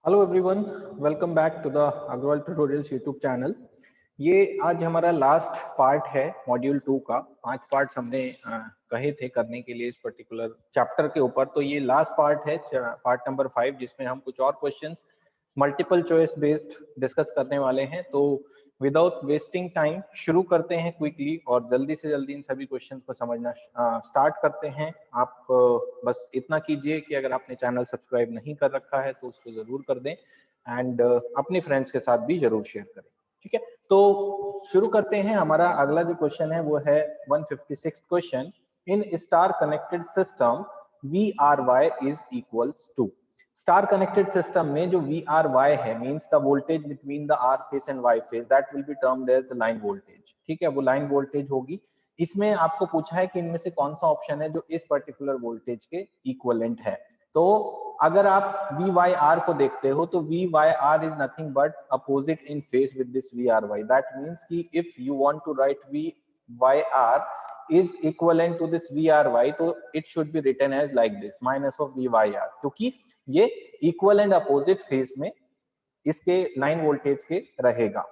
Hello everyone, welcome back to the Agrawal tutorials YouTube channel. ये आज हमारा लास्ट पार्ट है मॉड्यूल 2 का। 5 पार्ट्स हमने कहे थे करने के लिए इस पर्टिकुलर चैप्टर के ऊपर, तो ये लास्ट पार्ट है, पार्ट नंबर 5, जिसमें हम कुछ और questions multiple choice based discuss करने वाले हैं। तो विदाउट वेस्टिंग टाइम शुरू करते हैं क्विकली और जल्दी से जल्दी इन सभी क्वेश्चंस को समझना स्टार्ट करते हैं। आप बस इतना कीजिए कि अगर आपने चैनल सब्सक्राइब नहीं कर रखा है तो उसको जरूर कर दें एंड अपने फ्रेंड्स के साथ भी जरूर शेयर करें। ठीक है, तो शुरू करते हैं। हमारा अगला जो क्वेश्चन है वो है 156 question. In star connected system VRY is equals to. Star connected system में जो VRY है means the voltage between the R phase and Y phase, that will be termed as the line voltage. ठीक है, वो line voltage होगी। इसमें आपको पूछा है कि इनमें से कौन सा ऑप्शन है जो इस पर्टिकुलर वोल्टेज के इक्विवेलेंट है। तो अगर आप VYR को देखते हो तो VYR is nothing but opposite in phase with this VRY। That means कि if you want to write VYR is equivalent to this VRY, तो it should be written as like this minus of VYR, क्योंकि ये equal and opposite phase में इसके line voltage के रहेगा।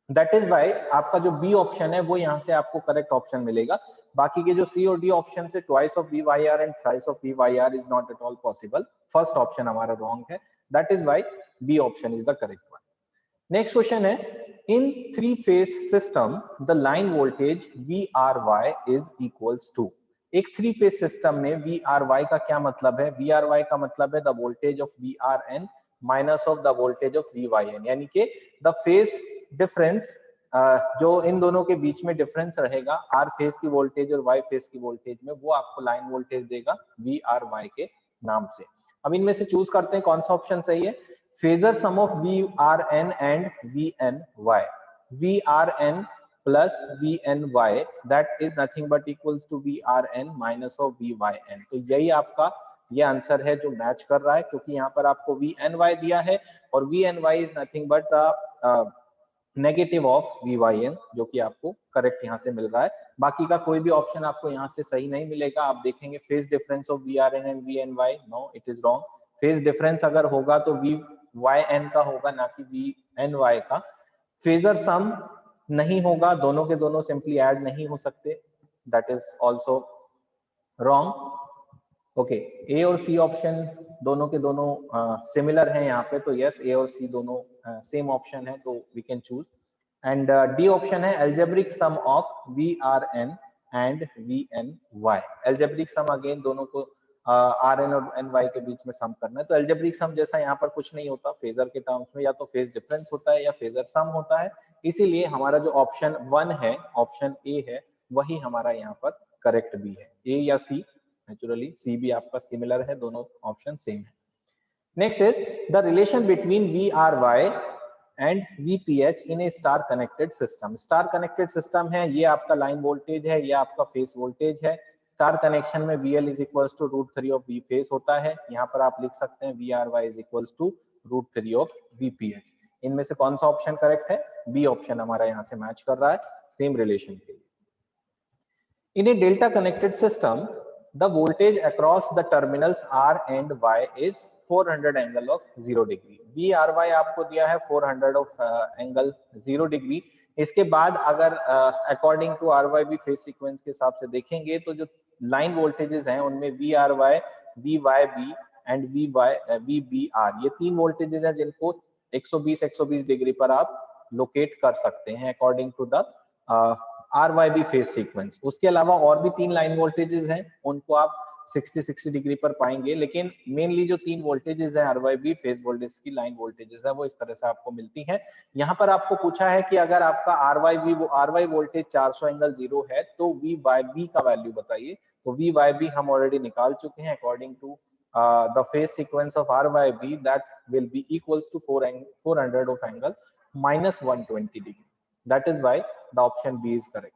That is Y आपका जो बी ऑप्शन है वो यहाँ से आपको करेक्ट ऑप्शन मिलेगा। बाकी के जो सी और डी ऑप्शन से twice of VYR and thrice of VYR is not at all possible. First option हमारा रॉन्ग है, that is why B option is the correct one. Next question है, in three phase system the line voltage VRY is equals to. एक three phase system में VRY का क्या मतलब है? VRY का मतलब है the voltage of VRN minus of the voltage of VYN, यानी कि द फेज डिफरेंस जो इन दोनों के बीच में डिफरेंस रहेगा R फेज की वोल्टेज और Y फेज की वोल्टेज में, वो आपको लाइन वोल्टेज देगा VRY के नाम से। अब इनमें से चूज करते हैं कौन सा ऑप्शन सही है। Phasor sum of VRN and VNY, VRN plus VNY that is nothing but equals to VRN minus of VYN। तो यही आपका ये आंसर है जो मैच कर रहा है, क्योंकि यहाँ पर आपको VNY दिया है और VNY is nothing but the negative of VYN, जो कि आपको करेक्ट यहाँ से मिल रहा है। बाकी का कोई भी ऑप्शन आपको यहाँ से सही नहीं मिलेगा। आप देखेंगे phase difference of VRN and VNY, no it is wrong. Phase difference अगर होगा तो VYN का होगा, ना कि VNY का। फेजर सम नहीं होगा, दोनों के दोनों सिंपली ऐड नहीं हो सकते, that is also wrong. Okay, A और सी ऑप्शन दोनों के दोनों सिमिलर हैं यहाँ पे, तो यस ए और सी दोनों सेम ऑप्शन है, तो we can choose. And D option है algebraic sum of VRN and VNY। Algebraic sum again दोनों को RN और NY के बीच में सम करना है। तो एल्जेब्रिक सम जैसा यहाँ पर कुछ नहीं होता फेजर के टर्म्स में, या तो फेज डिफरेंस होता है या फेजर सम होता है। इसीलिए हमारा जो ऑप्शन 1 है, ऑप्शन ए है, वही हमारा यहाँ पर करेक्ट भी है, ए या सी। नेचुरली सी भी आपका सिमिलर है, दोनों ऑप्शन सेम है। Next is the relation between VRY and VPH in a star connected system. Star connected system है, ये आपका लाइन वोल्टेज है, ये आपका फेस वोल्टेज है। स्टार कनेक्शन में VL is equals to √3 of V phase होता है। यहाँ पर आप लिख सकते हैं VRY is equals to √3 of VPH। इनमें से कौन सा ऑप्शन करेक्ट है? बी ऑप्शन हमारा यहाँ से मैच कर रहा है सेम रिलेशन के लिए। In a delta connected system, the voltage across the terminals R and Y is 400 angle of 0 degree। VRY आपको दिया है 400 of angle 0 degree। इसके बाद अगर according to RYB phase sequence के हिसाब से देखेंगे तो जो लाइन वोल्टेजेस हैं उनमें VRY, VYB एंड VBR, ये तीन वोल्टेजेस हैं जिनको 120 डिग्री पर आप लोकेट कर सकते हैं according to the RYB phase sequence. उसके अलावा और भी तीन लाइन वोल्टेजेस हैं, उनको आप 60 डिग्री पर पाएंगे, लेकिन मेनली जो तीन वोल्टेजेस हैं RYB फेज वोल्टेज की लाइन वोल्टेजेस है, वो इस तरह से आपको मिलती हैं। यहाँ पर आपको पूछा है कि अगर आपका RY वोल्टेज 400 एंगल 0 है तो VYB का वैल्यू बताइए। तो VYB हम ऑलरेडी निकाल चुके हैं according to the phase sequence of RYB, that will be equals to 400 of angle minus 120 degree. That is why the option B is correct.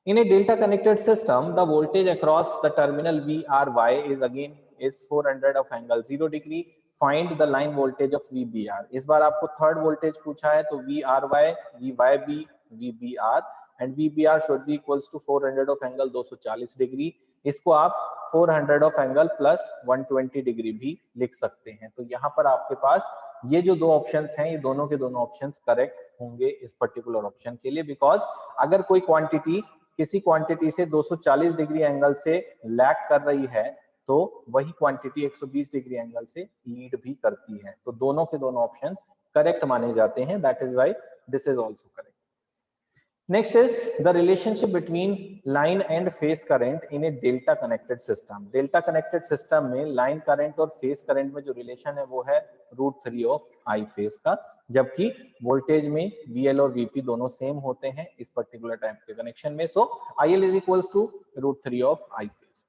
In a delta connected system, the voltage across the terminal VRY is 400 of angle 0 degree. Find the line voltage of VBR. इस बार आपको third voltage पूछा है, तो VRY, VYB, VBR and VBR should be equals to 400 of angle 240 degree. इसको आप 400 of angle plus 120 degree भी लिख सकते हैं। तो यहाँ पर आपके पास ये जो दो ऑप्शंस हैं, ये दोनों के दोनों ऑप्शंस करेक्ट होंगे इस पर्टिकुलर ऑप्शन के लिए, बिकॉज अगर कोई क्वांटिटी किसी क्वांटिटी से 240 डिग्री एंगल से लैग कर रही है तो वही क्वांटिटी 120 डिग्री एंगल से लीड भी करती है। तो दोनों के दोनों ऑप्शंस करेक्ट माने जाते हैं, that is why this is also correct. Next is the relationship between line and phase current in a delta connected system. Delta connected system में line current और phase current में जो relation है वो है √3 of I phase का, जबकि voltage में VL और VP दोनों same होते हैं इस particular type के connection में। So IL is equals to √3 of I phase.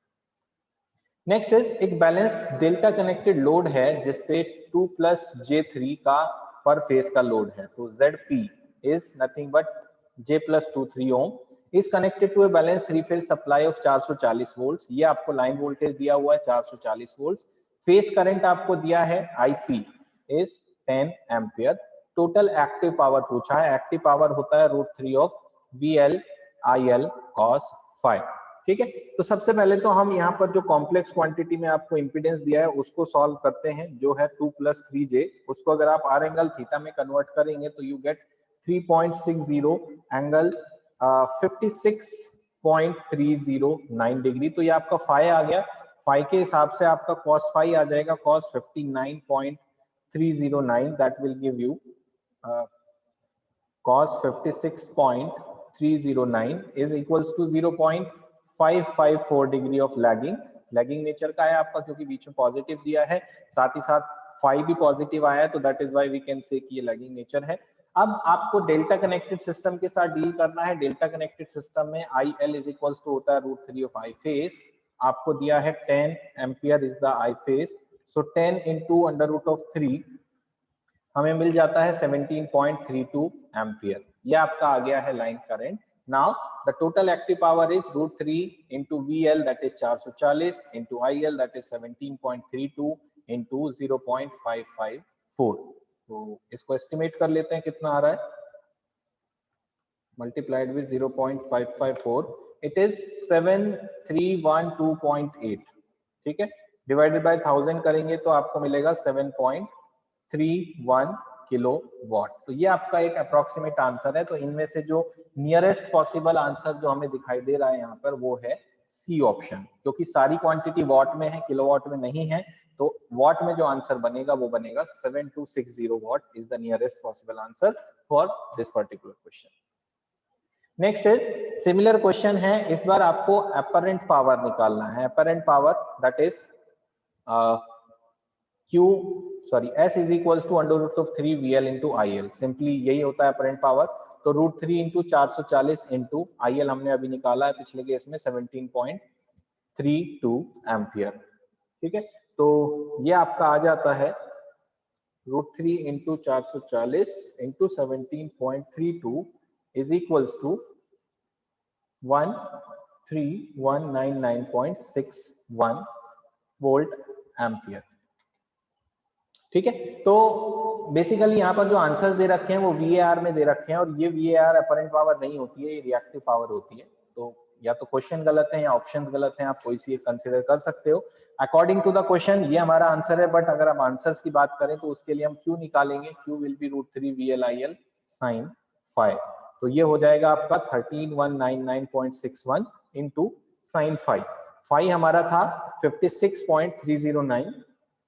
Next is एक बैलेंस डेल्टा कनेक्टेड लोड है जिसपे 2 प्लस J3 का पर फेज का लोड है। तो ZP is nothing but J plus 2 3 ohm is connected to a balanced three phase supply of 440 volts। ये आपको लाइन वोल्टेज दिया हुआ है 440 वोल्ट। फेज करंट आपको दिया है IP is 10 ampere. Total active power पूछा है, एक्टिव पावर होता है √3 of VL IL cos phi। ठीक है, तो सबसे पहले तो हम यहाँ पर जो कॉम्प्लेक्स क्वांटिटी में आपको इंपीडेंस दिया है उसको सॉल्व करते हैं, जो है 2 + 3J। उसको अगर आप R एंगल थीटा में कन्वर्ट करेंगे तो यू गेट 3.60 एंगल 56.309 डिग्री। तो ये आपका फाई आ गया, फाई के हिसाब से आपका कॉस फाई आ जाएगा cos 59.309, that will give you cos 56.309 is equals to 0.554 degree of lagging. Lagging nature का है आपका क्योंकि बीच में पॉजिटिव दिया है, साथ ही साथ फाई भी पॉजिटिव आया है, तो that is why we can say कि ये लैगिंग नेचर है। अब आपको डेल्टा कनेक्टेड सिस्टम के साथ डील करना है। डेल्टा कनेक्टेड सिस्टम में IL इज इक्वल्स टू होता है √3 ऑफ I फेज। आपको दिया है 10 ampere is the I phase, so 10 into √3 हमें मिल जाता है 17.32 एम्पियर। ये आपका आ गया है line current. Now the total active power is √3 into VL that is 440 into IL that is 17.32 into 0.554। तो इसको एस्टिमेट कर लेते हैं कितना आ रहा है, मल्टीप्लाइड विद 0.554, इट इज 7312.8। ठीक है, डिवाइडेड बाय 1000 करेंगे तो आपको मिलेगा 7.31 किलोवाट। तो ये आपका एक अप्रोक्सीमेट आंसर है। तो इनमें से जो नियरेस्ट पॉसिबल आंसर जो हमें दिखाई दे रहा है यहाँ पर वो है सी ऑप्शन, क्योंकि सारी क्वांटिटी वॉट में है, किलोवाट में नहीं है। तो वॉट में जो आंसर बनेगा वो बनेगा 7260 what is the nearest possible answer for this particular question. Next is similar question है, इस बार आपको अपरेंट पावर निकालना है। Apparent power that is S is equals to √3 VL into IL। Simply यही होता है अपरेंट पावर। तो √3 into 440 into IL हमने अभी निकाला है पिछले केस में 17.32 एम्पियर। ठीक है, तो ये आपका आ जाता है √3 into 440 into 17.32 is equals to 13199.61 volt ampere. ठीक है, तो बेसिकली यहाँ पर जो आंसर्स दे रखे हैं वो VAR में दे रखे हैं, और ये VAR अपरेंट पावर नहीं होती है, ये रिएक्टिव पावर होती है। तो या तो क्वेश्चन गलत है या ऑप्शंस गलत हैं, आप कोई सी एक कंसीडर कर सकते हो। अकॉर्डिंग टू द क्वेश्चन ये हमारा आंसर है, बट अगर आप आंसर्स की बात करें तो उसके लिए हम Q निकालेंगे। Q will be √3 VL IL sin phi। तो ये हो जाएगा आपका 13199.61 इंटू साइन फाई। फाई हमारा था 56.309,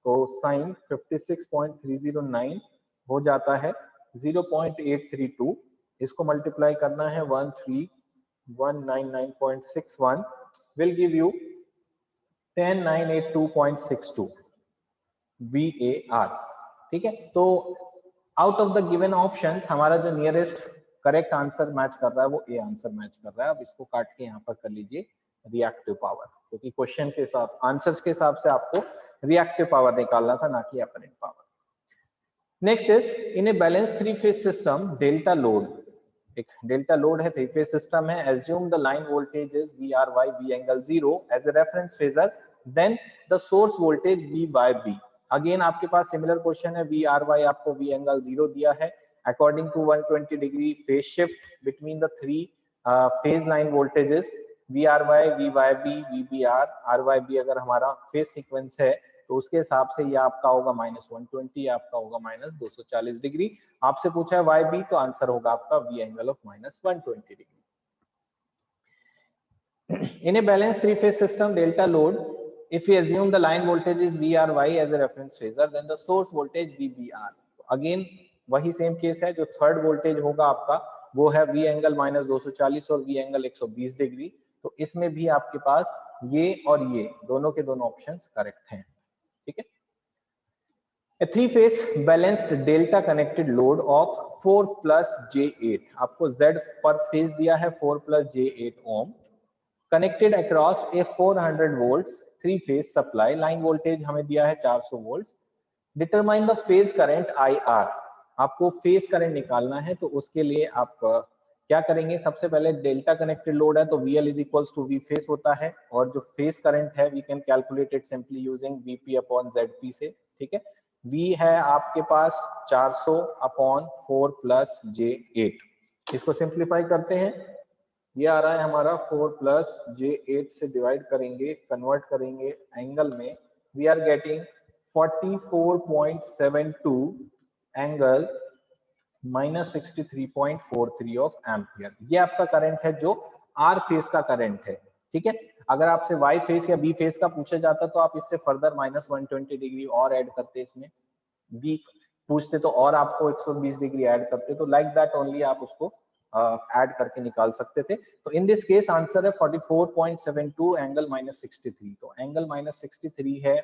तो साइन 56.309 हो जाता है 0.832। इसको मल्टीप्लाई करना है 13199.61 will give you 10982.62 VAR। ठीक है, तो out of the given options हमारा जो नियरेस्ट करेक्ट आंसर मैच कर रहा है वो ए आंसर मैच कर रहा है। अब इसको काट के यहाँ पर कर लीजिए रिएक्टिव पावर, क्योंकि क्वेश्चन के हिसाब आंसर्स के हिसाब से आपको रिएक्टिव पावर निकालना था, ना कि apparent power. Next is in a balance three phase system delta load. एक डेल्टा लोड है, थ्री फेज सिस्टम है। Assume the line voltage is VRY V angle 0 as a reference phasor, then the source voltage V/B। Again आपके पास similar question है, VRY आपको V angle 0 दिया है। According to 120 degree phase shift between the three phase line voltages, VRY, VYB, VBR, RYB अगर हमारा phase sequence है तो उसके हिसाब से ये आपका होगा -120, आपका होगा -240 डिग्री। आपसे पूछा है YB तो आंसर होगा आपका V angle of -120 degree. In a balanced three-phase system, delta load, if we assume the line voltage is VRY as a reference phasor, then the source voltage VBR. Again, वही same case है, जो third voltage होगा आपका वो है V angle -240 और V angle 120 degree. तो इसमें भी आपके पास ये और ये दोनों के दोनों ऑप्शंस करेक्ट हैं, ठीक है। A three-phase balanced delta connected load of 4 plus J8, आपको Z पर फेज दिया है 4 plus J8 Om, connected across a 400 volts three phase supply, line voltage हमें दिया है 400 volts, determine the phase current IR, आपको फेज करंट निकालना है। तो उसके लिए आप क्या करेंगे, सबसे पहले डेल्टा कनेक्टेड लोड है तो VL is equals to V phase होता है, और जो फेज करंट है we can calculate it simply using VP upon ZP से, ठीक है। V है आपके पास 400 अपॉन 4 प्लस J8, इसको सिंप्लीफाई करते हैं, ये आ रहा है हमारा 4 प्लस J8 से डिवाइड करेंगे, कन्वर्ट करेंगे एंगल में, we are getting 44.72 angle -63.43 of ampere. ये आपका करंट है जो आर फेज का करंट है, ठीक है। अगर आपसे वाई फेज या बी फेज का पूछा जाता तो आप इससे फर्दर -120 डिग्री और ऐड करते, इसमें बी पूछते तो और आपको 120 डिग्री ऐड करते, तो लाइक दैट ओनली आप उसको ऐड करके निकाल सकते थे। तो इन दिस केस आंसर है 44.72 एंगल -63, तो एंगल -63 है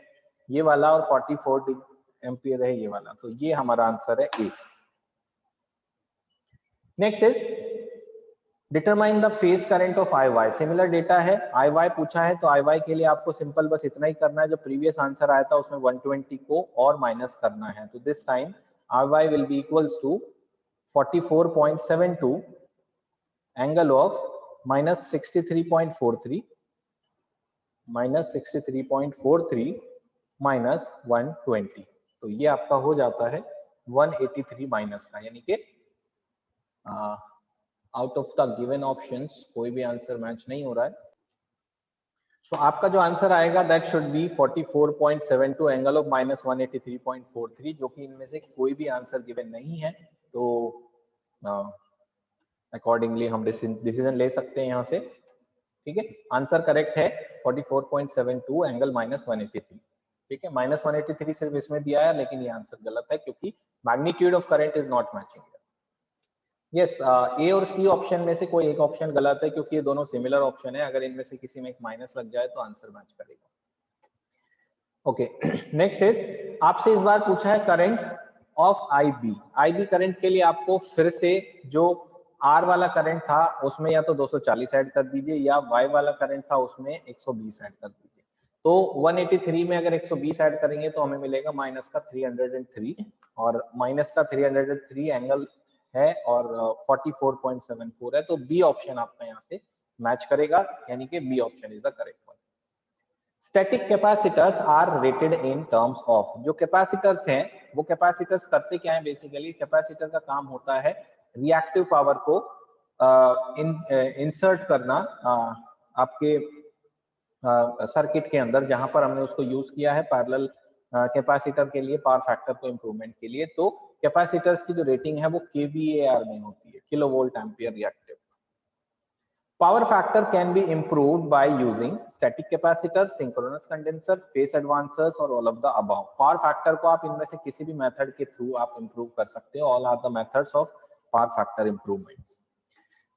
ये वाला और 44 एम्पियर है ये वाला, तो ये हमारा आंसर है A. Next is determine the phase current of IY, similar data है, IY पूछा है तो IY के लिए आपको सिंपल बस इतना ही करना है, जो प्रीवियस आंसर आया था उसमें 120 को और माइनस करना है, तो this time IY will be equals to 44.72 angle of -63.43 minus 120, तो ये आपका हो जाता है 183 माइनस का, यानी कि out of the given options कोई भी आंसर मैच नहीं हो रहा है। तो आपका जो आंसर आएगा that should be 44.72 angle of -183.43, जो कि इनमें से कोई भी आंसर गिवन नहीं है, तो अकॉर्डिंगली हम डिसीजन ले सकते हैं यहाँ से, ठीक है। आंसर करेक्ट है 44.72 एंगल -183, ठीक है। -183 सिर्फ इसमें दिया है, लेकिन ये आंसर गलत है क्योंकि magnitude of current is not matching. Yes, A और सी ऑप्शन में से कोई एक ऑप्शन गलत है क्योंकि ये दोनों सिमिलर ऑप्शन है, अगर इनमें से किसी में एक माइनस लग जाए तो आंसर मैच करेगा। ओके, नेक्स्ट इज आपसे इस बार पूछा है करंट ऑफ IB करंट के लिए आपको फिर से जो R वाला करंट था उसमें या तो 240 ऐड कर दीजिए या Y वाला करंट था उसमें 120 ऐड कर दीजिए। तो 183 में अगर 120 ऐड करेंगे तो हमें मिलेगा माइनस का 303, और माइनस का 303 एंगल है और 44.74 है, तो बी ऑप्शन आपका यहाँ से मैच करेगा, यानी कि B option is the correct one. Static capacitors are rated in terms of, जो कैपेसिटर्स हैं वो कैपेसिटर्स करते क्या है, बेसिकली कैपेसिटर का काम होता है रिएक्टिव पावर को इंसर्ट करना आपके सर्किट के अंदर, जहां पर हमने उसको यूज किया है पैरेलल कैपेसिटर के लिए पावर फैक्टर को इंप्रूवमेंट के लिए। तो कैपेसिटर्स की जो रेटिंग है वो kVAR में होती है, kilo volt ampere reactive. Power factor can be improved by using static capacitor, synchronous condenser, phase advancers और all of the above. Power factor को आप इनमें से किसी भी मेथड के थ्रू आप इंप्रूव कर सकते हो, all are the methods of power factor improvements.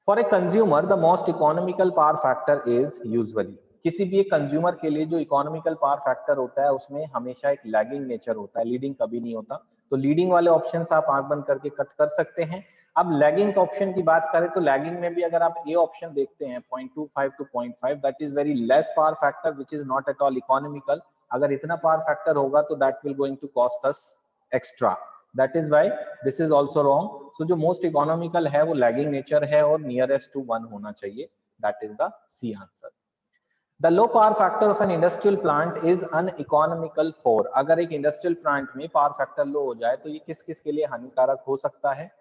For a consumer the most economical power factor is usually, किसी भी एक कंज्यूमर के लिए जो इकोनॉमिकल पावर फैक्टर होता है उसमें हमेशा एक लैगिंग नेचर होता है, लीडिंग कभी नहीं होता। तो लीडिंग वाले ऑप्शंस आप आंख बंद करके कट कर सकते हैं। अब लैगिंग ऑप्शन की बात करें तो लैगिंग में भी अगर आप ये ऑप्शन देखते हैं 0.25 to 0.5, that is very less power factor which is not at all economical. अगर इतना पावर फैक्टर होगा तो that will going to cost us extra, that is why this is also wrong. So जो most economical है वो lagging nature है और nearest to 1 होना चाहिए, that is the C answer. The low power factor of an industrial plant is uneconomical for, अगर एक industrial plant में पावर फैक्टर लो हो जाए तो ये किस किस के लिए हानिकारक हो सकता है?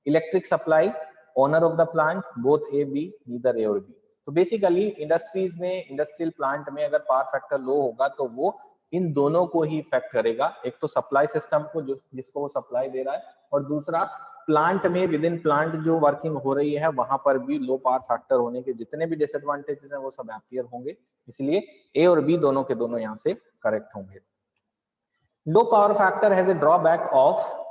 Electric supply, owner of the plant, both A B, neither A और बी। तो बेसिकली इंडस्ट्रीज में, इंडस्ट्रियल प्लांट में अगर पावर फैक्टर लो होगा तो वो इन दोनों को ही इफेक्ट करेगा, एक तो सप्लाई सिस्टम को जिसको वो सप्लाई दे रहा है, और दूसरा प्लांट में विद इन प्लांट जो वर्किंग हो रही है वहां पर भी लो पावर फैक्टर होने के जितने भी डिसएडवांटेजेस हैं वो सब अपीयर होंगे, इसलिए ए और बी दोनों के दोनों यहाँ से करेक्ट होंगे। लो power factor has a drawback of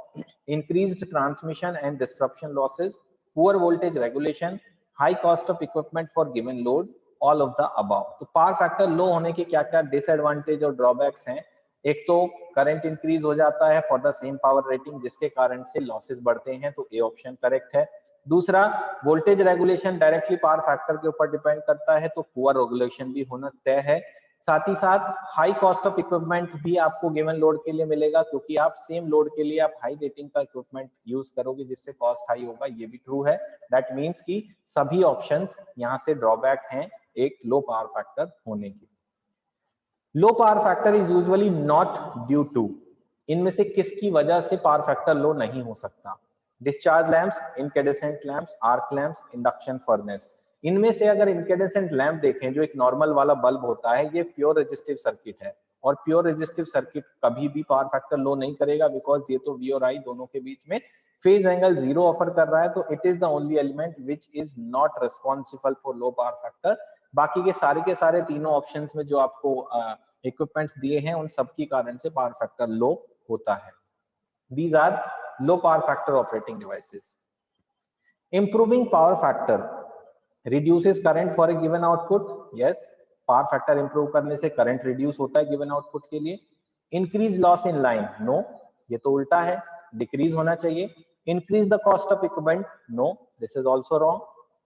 increased transmission and disruption losses, poor voltage regulation, high cost of equipment for given load, all of the above। तो पावर फैक्टर लो होने के क्या क्या डिसएडवांटेज और ड्रॉबैक्स हैं? एक तो करंट इंक्रीज हो जाता है for the same power rating, जिसके कारण से लॉसेस बढ़ते हैं, तो ए ऑप्शन करेक्ट है। दूसरा, voltage regulation directly power factor के ऊपर डिपेंड करता है, तो पुअर रेगुलेशन भी होना तय है। साथ ही साथ हाई कॉस्ट ऑफ इक्विपमेंट भी आपको गिवन लोड के लिए मिलेगा, क्योंकि आप सेम लोड के लिए आप हाई रेटिंग का इक्विपमेंट यूज करोगे जिससे कॉस्ट हाई होगा, ये भी ट्रू है। दैट मींस कि सभी ऑप्शंस यहां से ड्रॉबैक हैं एक लो पावर फैक्टर होने की। Low power factor is usually not due to, इनमें से किसकी वजह से पावर फैक्टर लो नहीं हो सकता? Discharge lamps, incandescent lamps, arc lamps, induction furnace. इनमें से अगर इनकैंडेसेंट लैंप देखें, जो एक नॉर्मल वाला बल्ब होता है, ये प्योर रेजिस्टिव सर्किट है, और प्योर रेजिस्टिव सर्किट कभी भी पावर फैक्टर लो नहीं करेगा, बिकॉज ये तो वी और आई दोनों के बीच में फेज एंगल 0 ऑफर कर रहा है, तो it is the only element which is not responsible for low power factor. बाकी के सारे तीनों ऑप्शंस में जो आपको इक्विपमेंट्स दिए हैं उन सब की कारण से पावर फैक्टर लो होता है। These are low power factor operating devices. Improving power factor reduces current for a given output. Yes, power factor improve करने से current reduce होता है given output के लिए। Increase loss in line. No, ये तो उल्टा है, decrease होना चाहिए। Increase the cost of equipment. No, this is also wrong.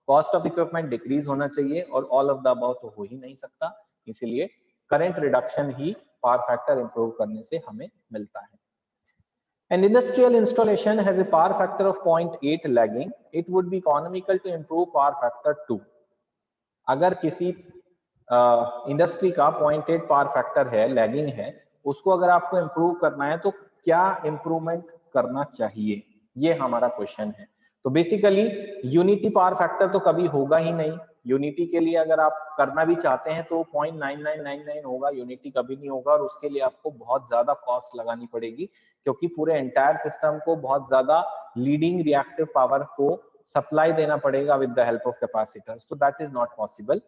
Cost of equipment decrease होना चाहिए, और all of the above तो हो ही नहीं सकता, इसलिए current reduction ही power factor improve करने से हमें मिलता है। An industrial installation has a power factor of 0.8 lagging. It would be economical to improve power factor 2. अगर किसी इंडस्ट्री का 0.8 पावर फैक्टर है, लैगिंग है, उसको अगर आपको इंप्रूव करना है तो क्या इंप्रूवमेंट करना चाहिए, ये हमारा क्वेश्चन है। तो बेसिकली यूनिटी पावर फैक्टर तो कभी होगा ही नहीं। यूनिटी के लिए अगर आप करना भी चाहते हैं तो 0.9999 होगा, यूनिटी कभी नहीं होगा, और उसके लिए आपको बहुत ज्यादा कॉस्ट लगानी पड़ेगी, क्योंकि पूरे एंटायर सिस्टम को बहुत ज्यादा लीडिंग रिएक्टिव पावर को सप्लाई देना पड़ेगा with the help of capacitors, तो that is not possible.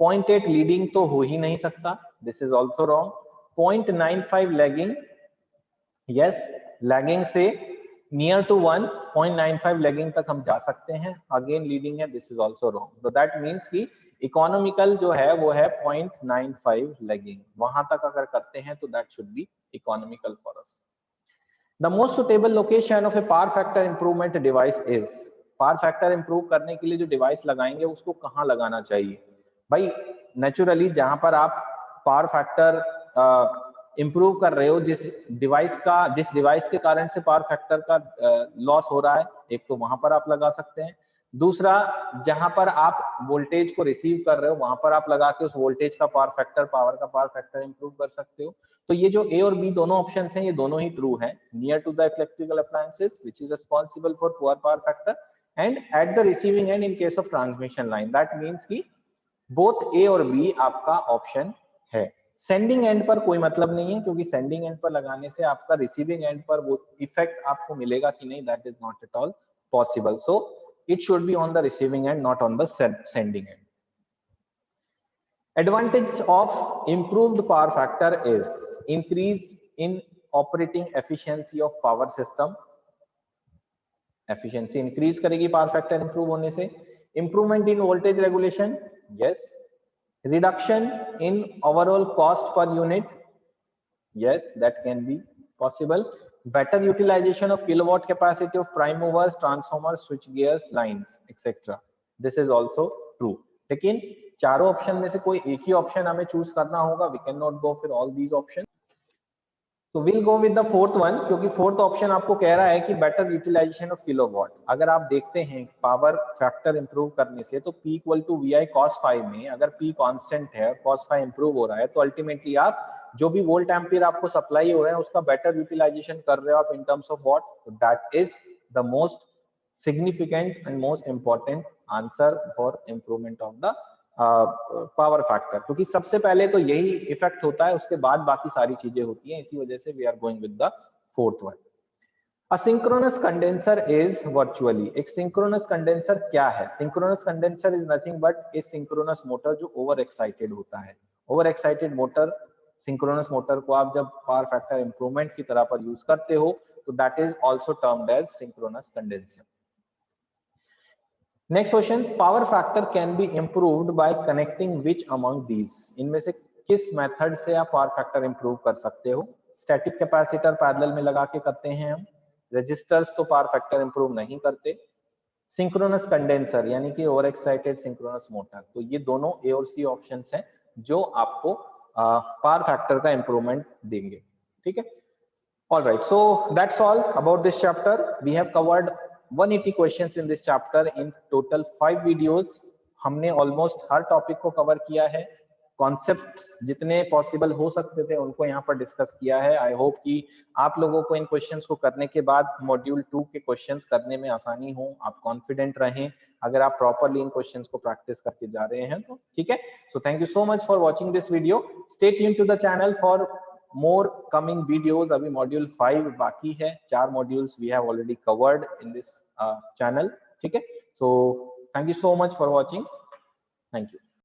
0.8 leading तो हो ही नहीं सकता, this is also wrong. 0.95 lagging, yes, lagging से नियर टू 1, 0.95 लैगिंग तक हम जा सकते हैं, अगेन लीडिंग है, दिस इज ऑल्सो रॉन्ग। तो दैट मीन्स कि इकोनॉमिकल जो है वो है 0.95 लैगिंग, वहां तक अगर करते हैं तो that should be economical for us. The most suitable location of a power factor improvement device is, power factor improve करने के लिए जो डिवाइस लगाएंगे उसको कहाँ लगाना चाहिए? भाई नेचुरली जहां पर आप पावर फैक्टर इंप्रूव कर रहे हो, जिस डिवाइस के कारण से पावर फैक्टर का लॉस हो रहा है, एक तो वहां पर आप लगा सकते हैं। दूसरा, जहां पर आप वोल्टेज को रिसीव कर रहे हो वहां पर आप लगा के उस वोल्टेज का पावर फैक्टर इंप्रूव कर सकते हो। तो ये जो ए और बी दोनों ऑप्शन हैं, ये दोनों ही ट्रू हैं। Near to the electrical appliances which is responsible for poor power factor, and at the receiving end in case of transmission line, that means कि बोथ ए और बी आपका ऑप्शन है। सेंडिंग एंड पर कोई मतलब नहीं है, क्योंकि सेंडिंग एंड पर लगाने से आपका रिसीविंग एंड पर वो इफेक्ट आपको मिलेगा कि नहीं, that is not at all possible. So it should be on the receiving end, not on the sending end. Advantage of improved power factor is increase in operating efficiency of power system. Efficiency increase करेगी power factor improve होने से. Improvement in voltage regulation, yes. Reduction in overall cost per unit, yes, that can be possible. Better utilization of kilowatt capacity of prime movers, transformers, switch gears, lines, etc. This is also true. लेकिन चारों option में से कोई एक ही option हमें choose करना होगा, we cannot go for all these options. So we'll go with the fourth one, क्योंकि फोर्थ ऑप्शन आपको कह रहा है कि बेटर यूटिलाइजेशन ऑफ किलोवाट। अगर आप देखते हैं पावर फैक्टर इंप्रूव करने से, तो P equal to VI cos phi में अगर P कांस्टेंट है, cos phi इंप्रूव हो रहा है, तो अल्टीमेटली आप जो भी वोल्ट एम्पियर आपको सप्लाई हो रहे हैं उसका बेटर यूटिलाइजेशन कर रहे हो आप इन terms of what, that is the most significant and most important answer for improvement of the power factor, क्योंकि सबसे पहले तो यही इफेक्ट होता है, उसके बाद बाकी सारी चीजें होती हैं, इसी वजह से we are going with the fourth one. Asynchronous condenser is virtually, एक सिंक्रोनस कंडेंसर क्या है? Synchronous condenser is nothing but a synchronous motor जो ओवर एक्साइटेड होता है। Over excited motor, synchronous motor को आप जब पावर फैक्टर इंप्रूवमेंट की तरह पर यूज करते हो तो that is also termed as synchronous condenser. Next question, power factor can be improved by connecting which among these, इनमें से किस मेथड से आप पावर फैक्टर इंप्रूव कर सकते हो? स्टैटिक कैपेसिटर पैरेलल में लगा के करते हैं हम, रेजिस्टर्स तो पावर फैक्टर इंप्रूव नहीं करते, सिंक्रोनस कंडेंसर यानी कि ओवर एक्साइटेड सिंक्रोनस मोटर, तो ये दोनों ए और सी ऑप्शंस हैं जो आपको पावर फैक्टर का इंप्रूवमेंट देंगे। ठीक है, all right, so that's all about this chapter. We have covered 180 questions in this chapter in total 5 videos. हमने ऑलमोस्ट हर टॉपिक को कवर किया है, कॉन्सेप्ट्स जितने पॉसिबल हो सकते थे उनको यहाँ पर डिस्कस किया है। आई होप कि आप लोगों को इन क्वेश्चंस को करने के बाद मॉड्यूल 2 के क्वेश्चंस करने में आसानी हो, आप कॉन्फिडेंट रहें अगर आप प्रॉपरली इन क्वेश्चंस को प्रैक्टिस करके जा रहे हैं तो। ठीक है, so thank you so much for watching this video, stay tuned to the channel for more coming videos. अभी मॉड्यूल 5 बाकी है, 4 modules we have already covered in this channel. ठीक है, so thank you so much for watching. Thank you.